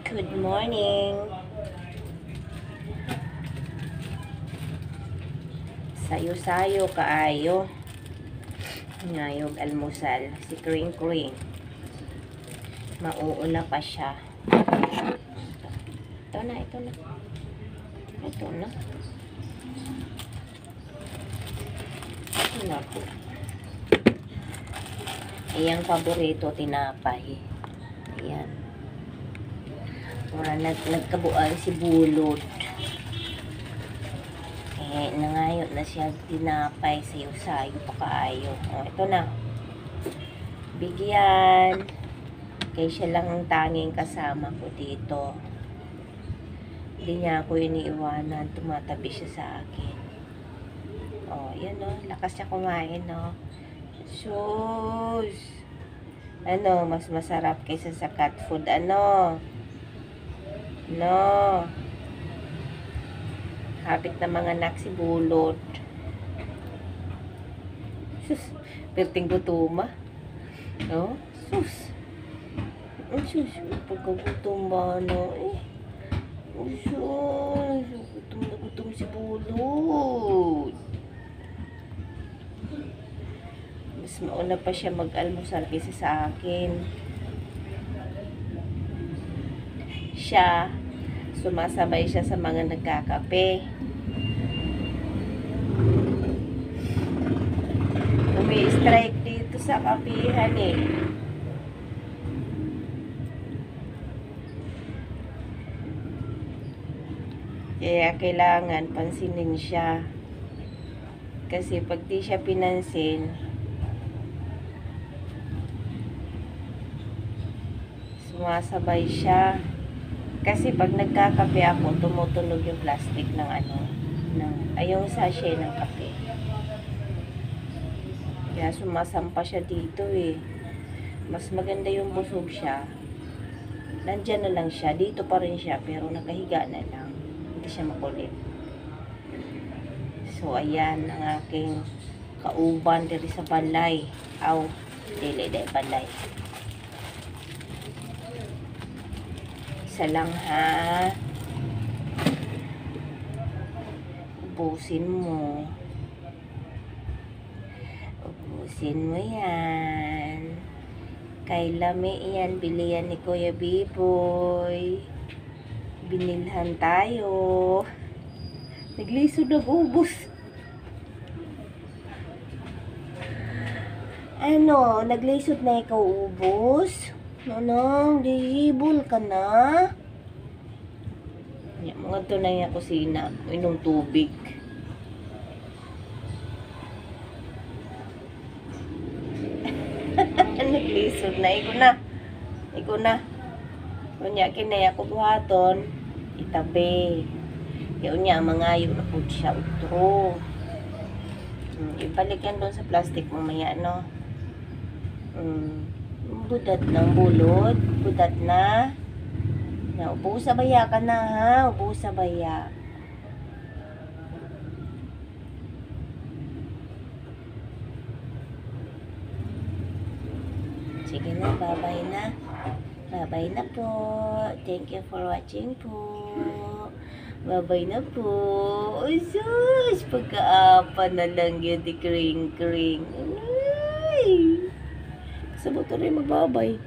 Good morning. Sayo-sayo kaayo. Ngayog almusal. Si Kring Kring. Mauula pa siya. Ito na. Ito na po. Iyang paborito, tinapay. Ayan. Nagkabuan si Bulod. Nangayo na siya tinapay, sayo-sayo pa kaayo. Ito na. Bigyan. Kaya siya lang ang tanging kasama ko dito. Hindi niya ako iniiwanan. Tumatabi siya sa akin. Yan lakas niya kumain, Sus! Mas masarap kaysa sa cat food, Habit na mga anak si Bulod. Sus! Perting gutuma. Sus! Sus! Pagkagutom ba, Sus! Gutom na gutom si Bulod. Mas mauna pa siya mag-almusal kaysa sa akin. Sumasabay siya sa mga nagkakape. Umi-strike dito sa kapihan Kaya kailangan pansinin siya. Kasi pag di siya pinansin, sumasabay siya. Kasi pag nagkakape ako, tumutunog yung plastic ng yung sachet ng kape. Kaya sumasampa siya dito Mas maganda yung busog siya. Nandyan na lang siya. Dito pa rin siya, pero nakahiga na lang. Hindi siya makulit. So, ayan ang aking kauban diri sa balay. Dili balay. Isa lang ubusin mo yan. Kay lami yan, bilihan ni Kuya Biboy. Binilhan tayo. Naglisod na ubos. Naglisod na ikaw ubos? Dihibol ka na? Mga tunay na kusina. Inom tubig. Naglisod na. Iko na. Kunya kinaya ko buhaton. Itabi. Kaya mangayo na po siya utro. Ibalik yan doon sa plastic mamaya, Budat ng Bulod. Budat na. Ubo sa baya ka na, Ubo sa baya. Sige na, bye-bye na. Bye-bye na po. Thank you for watching po. Bye-bye na po. Ay, sus! Pagkaapa na lang yun, di kring-kring. Ay! Sa motor rin magbabay.